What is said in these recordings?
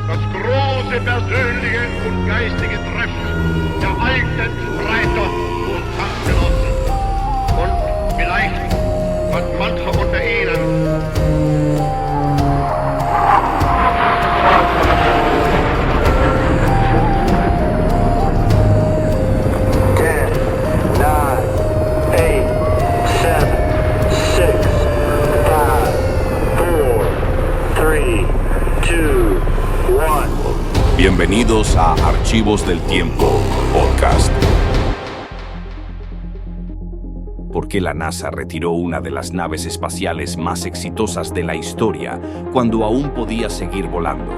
Das große persönliche und geistige Treffen der alten Streiter und Kampfgenossen. Und vielleicht hat mancher unter ihnen Bienvenidos a Archivos del Tiempo, podcast. ¿Por qué la NASA retiró una de las naves espaciales más exitosas de la historia cuando aún podía seguir volando?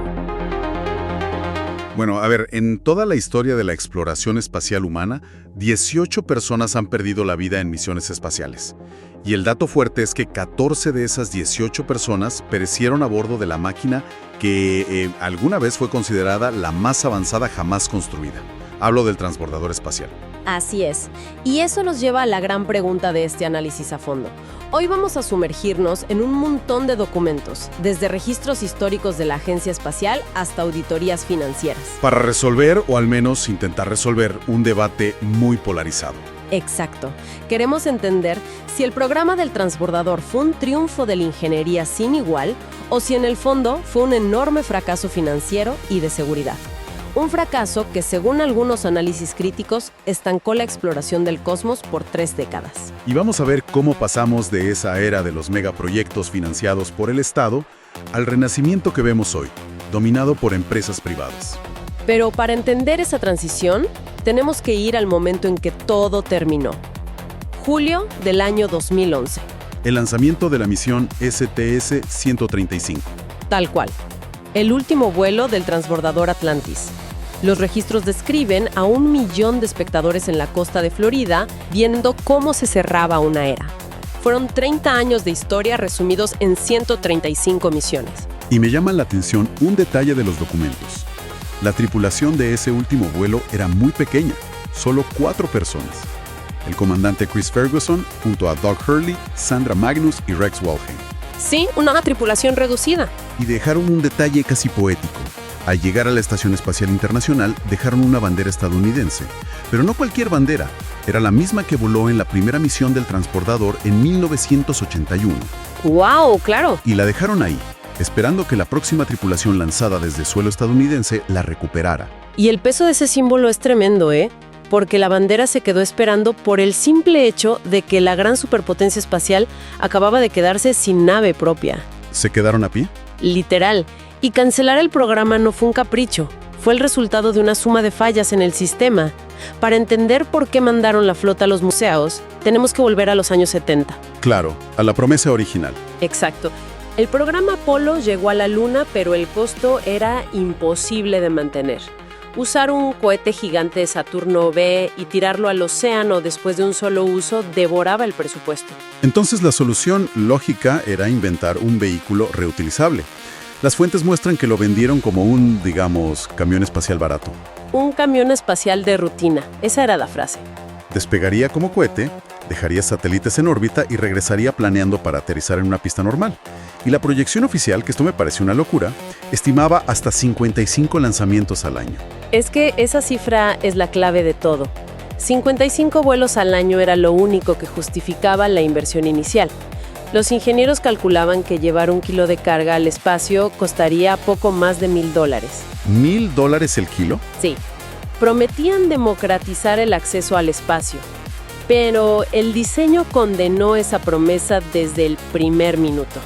Bueno, a ver, en toda la historia de la exploración espacial humana, 18 personas han perdido la vida en misiones espaciales. Y el dato fuerte es que 14 de esas 18 personas perecieron a bordo de la máquina que alguna vez fue considerada la más avanzada jamás construida. Hablo del transbordador espacial. Así es. Y eso nos lleva a la gran pregunta de este análisis a fondo. Hoy vamos a sumergirnos en un montón de documentos, desde registros históricos de la Agencia Espacial hasta auditorías financieras. Para resolver, o al menos intentar resolver, un debate muy polarizado. Exacto. Queremos entender si el programa del transbordador fue un triunfo de la ingeniería sin igual o si en el fondo fue un enorme fracaso financiero y de seguridad. Un fracaso que, según algunos análisis críticos, estancó la exploración del cosmos por 3 décadas. Y vamos a ver cómo pasamos de esa era de los megaproyectos financiados por el Estado al renacimiento que vemos hoy, dominado por empresas privadas. Pero para entender esa transición, tenemos que ir al momento en que todo terminó. Julio del año 2011. El lanzamiento de la misión STS-135. Tal cual. El último vuelo del transbordador Atlantis. Los registros describen a 1 millón de espectadores en la costa de Florida viendo cómo se cerraba una era. Fueron 30 años de historia resumidos en 135 misiones. Y me llama la atención un detalle de los documentos. La tripulación de ese último vuelo era muy pequeña, solo 4 personas. El comandante Chris Ferguson, junto a Doug Hurley, Sandra Magnus y Rex Walheim. Sí, una tripulación reducida. Y dejaron un detalle casi poético. Al llegar a la Estación Espacial Internacional, dejaron una bandera estadounidense. Pero no cualquier bandera, era la misma que voló en la primera misión del transbordador en 1981. ¡Wow! ¡Claro! Y la dejaron ahí, esperando que la próxima tripulación lanzada desde suelo estadounidense la recuperara. Y el peso de ese símbolo es tremendo, porque la bandera se quedó esperando por el simple hecho de que la gran superpotencia espacial acababa de quedarse sin nave propia. ¿Se quedaron a pie? Literal. Y cancelar el programa no fue un capricho, fue el resultado de una suma de fallas en el sistema. Para entender por qué mandaron la flota a los museos, tenemos que volver a los años 70. Claro, a la promesa original. Exacto. El programa Apolo llegó a la Luna, pero el costo era imposible de mantener. Usar un cohete gigante de Saturno B y tirarlo al océano después de un solo uso devoraba el presupuesto. Entonces la solución lógica era inventar un vehículo reutilizable. Las fuentes muestran que lo vendieron como un, digamos, camión espacial barato. Un camión espacial de rutina, esa era la frase. Despegaría como cohete, dejaría satélites en órbita y regresaría planeando para aterrizar en una pista normal. Y la proyección oficial, que esto me pareció una locura, estimaba hasta 55 lanzamientos al año. Es que esa cifra es la clave de todo. 55 vuelos al año era lo único que justificaba la inversión inicial. Los ingenieros calculaban que llevar 1 kilo de carga al espacio costaría poco más de $1,000. ¿$1,000 el kilo? Sí. Prometían democratizar el acceso al espacio, pero el diseño condenó esa promesa desde el primer minuto.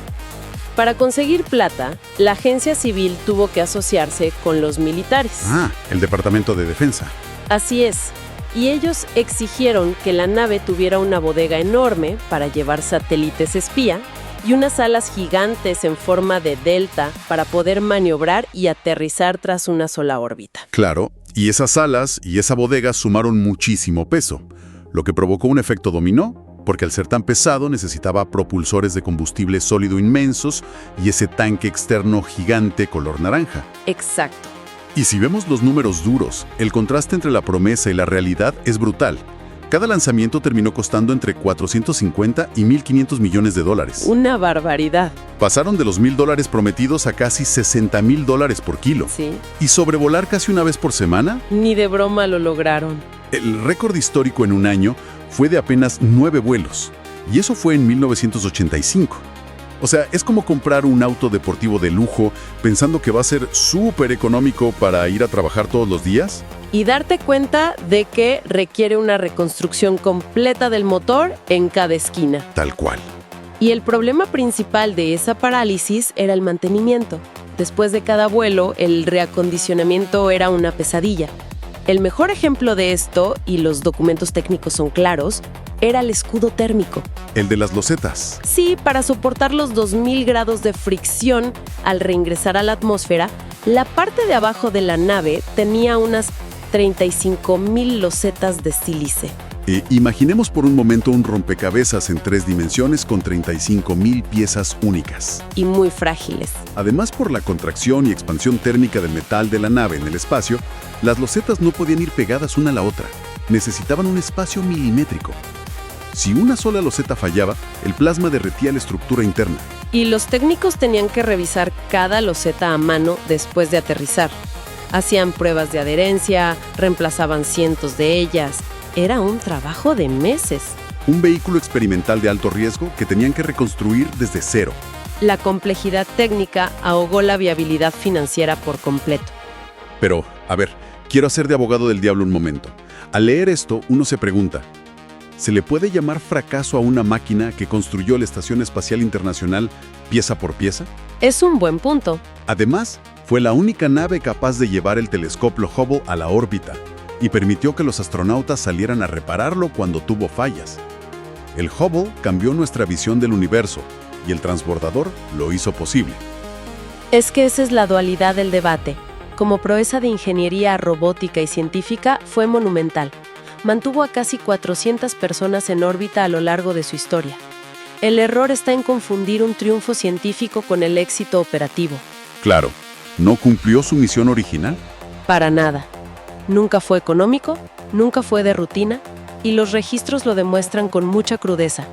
Para conseguir plata, la agencia civil tuvo que asociarse con los militares. El Departamento de Defensa. Así es. Y ellos exigieron que la nave tuviera una bodega enorme para llevar satélites espía y unas alas gigantes en forma de delta para poder maniobrar y aterrizar tras una sola órbita. Claro, y esas alas y esa bodega sumaron muchísimo peso, lo que provocó un efecto dominó, porque al ser tan pesado necesitaba propulsores de combustible sólido inmensos y ese tanque externo gigante color naranja. Exacto. Y si vemos los números duros, el contraste entre la promesa y la realidad es brutal. Cada lanzamiento terminó costando entre 450 y 1.500 millones de dólares. Una barbaridad. Pasaron de los $1.000 prometidos a casi $60.000 por kilo. Sí. ¿Y sobrevolar casi una vez por semana? Ni de broma lo lograron. El récord histórico en un año fue de apenas 9 vuelos. Y eso fue en 1985. O sea, es como comprar un auto deportivo de lujo pensando que va a ser súper económico para ir a trabajar todos los días. Y darte cuenta de que requiere una reconstrucción completa del motor en cada esquina. Tal cual. Y el problema principal de esa parálisis era el mantenimiento. Después de cada vuelo, el reacondicionamiento era una pesadilla. El mejor ejemplo de esto, y los documentos técnicos son claros, era el escudo térmico. El de las losetas. Sí, para soportar los 2000 grados de fricción al reingresar a la atmósfera, la parte de abajo de la nave tenía unas 35,000 losetas de sílice. Imaginemos por un momento un rompecabezas en 3 dimensiones con 35,000 piezas únicas. Y muy frágiles. Además, por la contracción y expansión térmica del metal de la nave en el espacio, las losetas no podían ir pegadas una a la otra. Necesitaban un espacio milimétrico. Si una sola loseta fallaba, el plasma derretía la estructura interna. Y los técnicos tenían que revisar cada loseta a mano después de aterrizar. Hacían pruebas de adherencia, reemplazaban cientos de ellas. Era un trabajo de meses. Un vehículo experimental de alto riesgo que tenían que reconstruir desde cero. La complejidad técnica ahogó la viabilidad financiera por completo. Pero, a ver, quiero hacer de abogado del diablo un momento. Al leer esto, uno se pregunta, ¿se le puede llamar fracaso a una máquina que construyó la Estación Espacial Internacional pieza por pieza? Es un buen punto. Además, fue la única nave capaz de llevar el telescopio Hubble a la órbita y permitió que los astronautas salieran a repararlo cuando tuvo fallas. El Hubble cambió nuestra visión del universo y el transbordador lo hizo posible. Es que esa es la dualidad del debate. Como proeza de ingeniería robótica y científica, fue monumental. Mantuvo a casi 400 personas en órbita a lo largo de su historia. El error está en confundir un triunfo científico con el éxito operativo. Claro, ¿no cumplió su misión original? Para nada. Nunca fue económico, nunca fue de rutina, y los registros lo demuestran con mucha crudeza.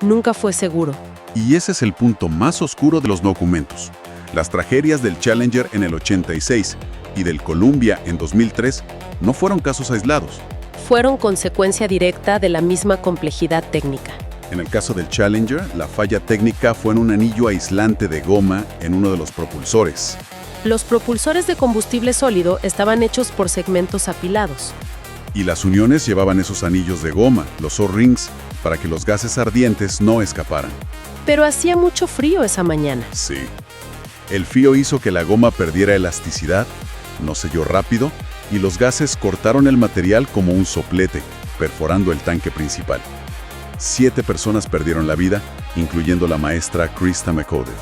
Nunca fue seguro. Y ese es el punto más oscuro de los documentos. Las tragedias del Challenger en el 86 y del Columbia en 2003 no fueron casos aislados. Fueron consecuencia directa de la misma complejidad técnica. En el caso del Challenger, la falla técnica fue en un anillo aislante de goma en uno de los propulsores. Los propulsores de combustible sólido estaban hechos por segmentos apilados. Y las uniones llevaban esos anillos de goma, los O-rings, para que los gases ardientes no escaparan. Pero hacía mucho frío esa mañana. Sí. El frío hizo que la goma perdiera elasticidad, no selló rápido, y los gases cortaron el material como un soplete, perforando el tanque principal. 7 personas perdieron la vida, incluyendo la maestra Krista McCaudiff.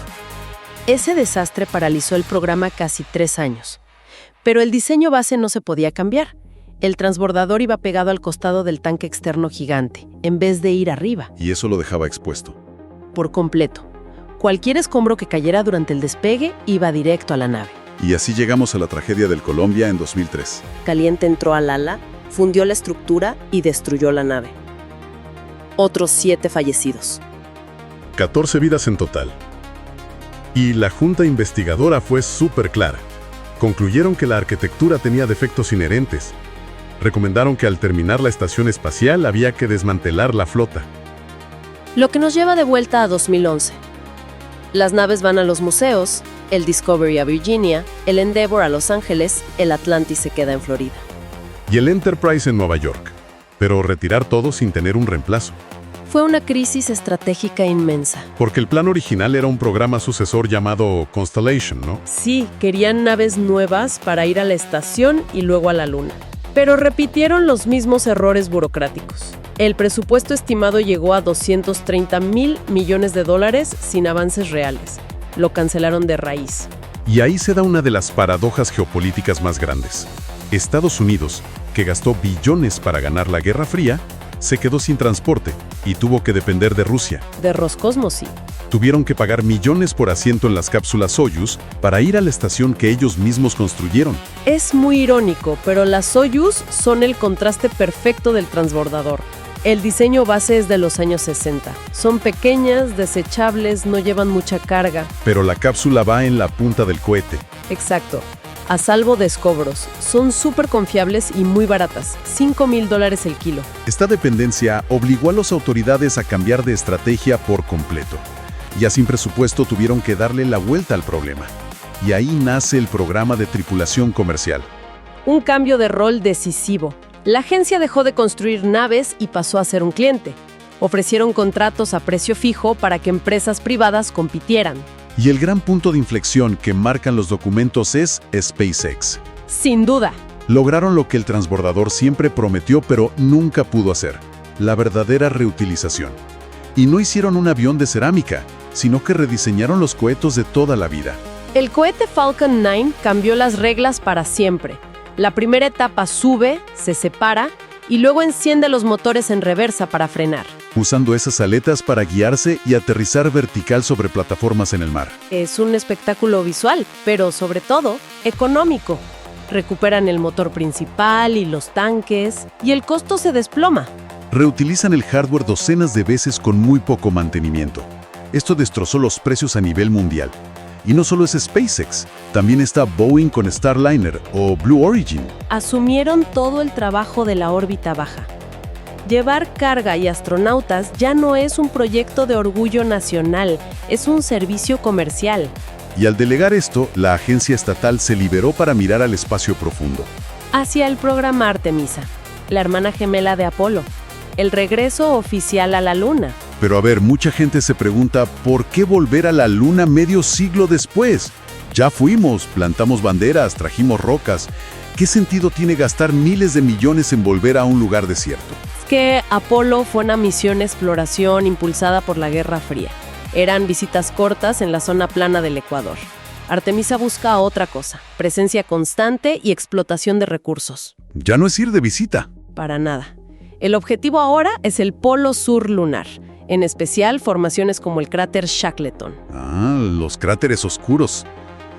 Ese desastre paralizó el programa casi 3 años. Pero el diseño base no se podía cambiar. El transbordador iba pegado al costado del tanque externo gigante, en vez de ir arriba. Y eso lo dejaba expuesto. Por completo. Cualquier escombro que cayera durante el despegue iba directo a la nave. Y así llegamos a la tragedia del Columbia en 2003. Caliente entró al ala, fundió la estructura y destruyó la nave. Otros 7 fallecidos. 14 vidas en total. Y la junta investigadora fue súper clara. Concluyeron que la arquitectura tenía defectos inherentes. Recomendaron que al terminar la estación espacial había que desmantelar la flota. Lo que nos lleva de vuelta a 2011. Las naves van a los museos, el Discovery a Virginia, el Endeavour a Los Ángeles, el Atlantis se queda en Florida. Y el Enterprise en Nueva York. Pero retirar todo sin tener un reemplazo. Fue una crisis estratégica inmensa. Porque el plan original era un programa sucesor llamado Constellation, ¿no? Sí, querían naves nuevas para ir a la estación y luego a la Luna. Pero repitieron los mismos errores burocráticos. El presupuesto estimado llegó a $230,000 millones sin avances reales. Lo cancelaron de raíz. Y ahí se da una de las paradojas geopolíticas más grandes. Estados Unidos, que gastó billones para ganar la Guerra Fría, se quedó sin transporte y tuvo que depender de Rusia. De Roscosmos, sí. Tuvieron que pagar millones por asiento en las cápsulas Soyuz para ir a la estación que ellos mismos construyeron. Es muy irónico, pero las Soyuz son el contraste perfecto del transbordador. El diseño base es de los años 60. Son pequeñas, desechables, no llevan mucha carga. Pero la cápsula va en la punta del cohete. Exacto. A salvo de escombros. Son súper confiables y muy baratas. $5,000 el kilo. Esta dependencia obligó a las autoridades a cambiar de estrategia por completo. Ya sin presupuesto tuvieron que darle la vuelta al problema. Y ahí nace el programa de tripulación comercial. Un cambio de rol decisivo. La agencia dejó de construir naves y pasó a ser un cliente. Ofrecieron contratos a precio fijo para que empresas privadas compitieran. Y el gran punto de inflexión que marcan los documentos es SpaceX. Sin duda. Lograron lo que el transbordador siempre prometió pero nunca pudo hacer, la verdadera reutilización. Y no hicieron un avión de cerámica, sino que rediseñaron los cohetes de toda la vida. El cohete Falcon 9 cambió las reglas para siempre. La primera etapa sube, se separa y luego enciende los motores en reversa para frenar. Usando esas aletas para guiarse y aterrizar vertical sobre plataformas en el mar. Es un espectáculo visual, pero sobre todo, económico. Recuperan el motor principal y los tanques, y el costo se desploma. Reutilizan el hardware docenas de veces con muy poco mantenimiento. Esto destrozó los precios a nivel mundial. Y no solo es SpaceX, también está Boeing con Starliner o Blue Origin. Asumieron todo el trabajo de la órbita baja. Llevar carga y astronautas ya no es un proyecto de orgullo nacional, es un servicio comercial. Y al delegar esto, la agencia estatal se liberó para mirar al espacio profundo. Hacia el programa Artemisa, la hermana gemela de Apolo, el regreso oficial a la Luna. Pero a ver, mucha gente se pregunta, ¿por qué volver a la Luna medio siglo después? Ya fuimos, plantamos banderas, trajimos rocas. ¿Qué sentido tiene gastar miles de millones en volver a un lugar desierto? Es que Apolo fue una misión de exploración impulsada por la Guerra Fría. Eran visitas cortas en la zona plana del Ecuador. Artemisa busca otra cosa, presencia constante y explotación de recursos. Ya no es ir de visita. Para nada. El objetivo ahora es el polo sur lunar, en especial formaciones como el cráter Shackleton. Ah, los cráteres oscuros.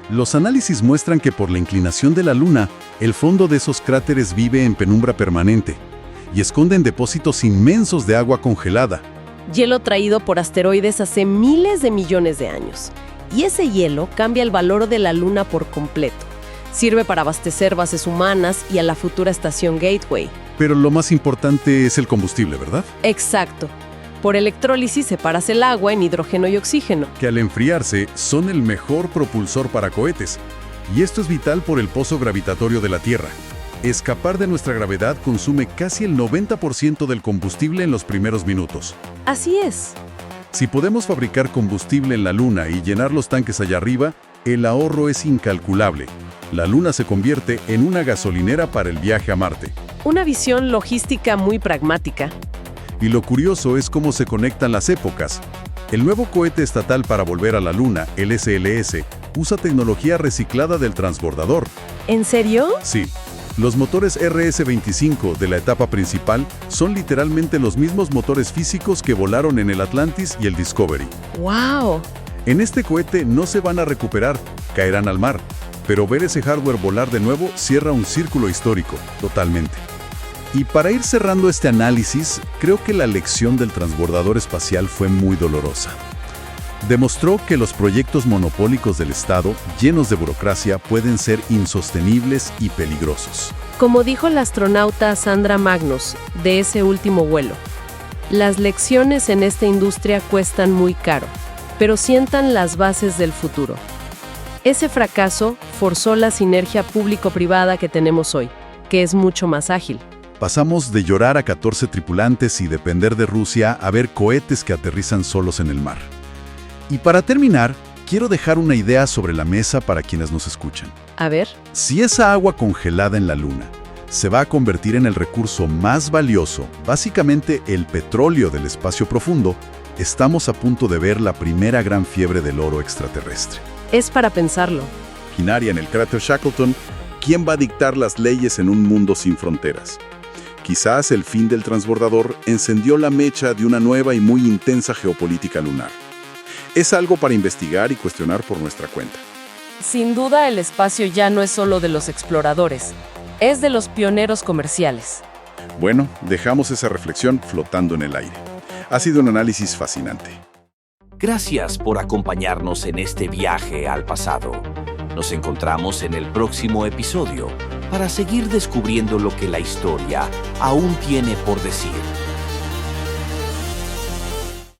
Los análisis muestran que por la inclinación de la Luna, el fondo de esos cráteres vive en penumbra permanente y esconden depósitos inmensos de agua congelada. Hielo traído por asteroides hace miles de millones de años. Y ese hielo cambia el valor de la Luna por completo. Sirve para abastecer bases humanas y a la futura estación Gateway. Pero lo más importante es el combustible, ¿verdad? Exacto. Por electrólisis separas el agua en hidrógeno y oxígeno. Que al enfriarse son el mejor propulsor para cohetes. Y esto es vital por el pozo gravitatorio de la Tierra. Escapar de nuestra gravedad consume casi el 90% del combustible en los primeros minutos. Así es. Si podemos fabricar combustible en la Luna y llenar los tanques allá arriba, el ahorro es incalculable. La Luna se convierte en una gasolinera para el viaje a Marte. Una visión logística muy pragmática. Y lo curioso es cómo se conectan las épocas. El nuevo cohete estatal para volver a la Luna, el SLS, usa tecnología reciclada del transbordador. ¿En serio? Sí. Los motores RS-25 de la etapa principal son literalmente los mismos motores físicos que volaron en el Atlantis y el Discovery. ¡Wow! En este cohete no se van a recuperar, caerán al mar. Pero ver ese hardware volar de nuevo cierra un círculo histórico, totalmente. Y para ir cerrando este análisis, creo que la lección del transbordador espacial fue muy dolorosa. Demostró que los proyectos monopólicos del Estado, llenos de burocracia, pueden ser insostenibles y peligrosos. Como dijo la astronauta Sandra Magnus de ese último vuelo, las lecciones en esta industria cuestan muy caro, pero sientan las bases del futuro. Ese fracaso forzó la sinergia público-privada que tenemos hoy, que es mucho más ágil. Pasamos de llorar a 14 tripulantes y depender de Rusia a ver cohetes que aterrizan solos en el mar. Y para terminar, quiero dejar una idea sobre la mesa para quienes nos escuchan. A ver. Si esa agua congelada en la Luna se va a convertir en el recurso más valioso, básicamente el petróleo del espacio profundo, estamos a punto de ver la primera gran fiebre del oro extraterrestre. Es para pensarlo. Imaginaria en el cráter Shackleton, ¿quién va a dictar las leyes en un mundo sin fronteras? Quizás el fin del transbordador encendió la mecha de una nueva y muy intensa geopolítica lunar. Es algo para investigar y cuestionar por nuestra cuenta. Sin duda, el espacio ya no es solo de los exploradores, es de los pioneros comerciales. Bueno, dejamos esa reflexión flotando en el aire. Ha sido un análisis fascinante. Gracias por acompañarnos en este viaje al pasado. Nos encontramos en el próximo episodio para seguir descubriendo lo que la historia aún tiene por decir.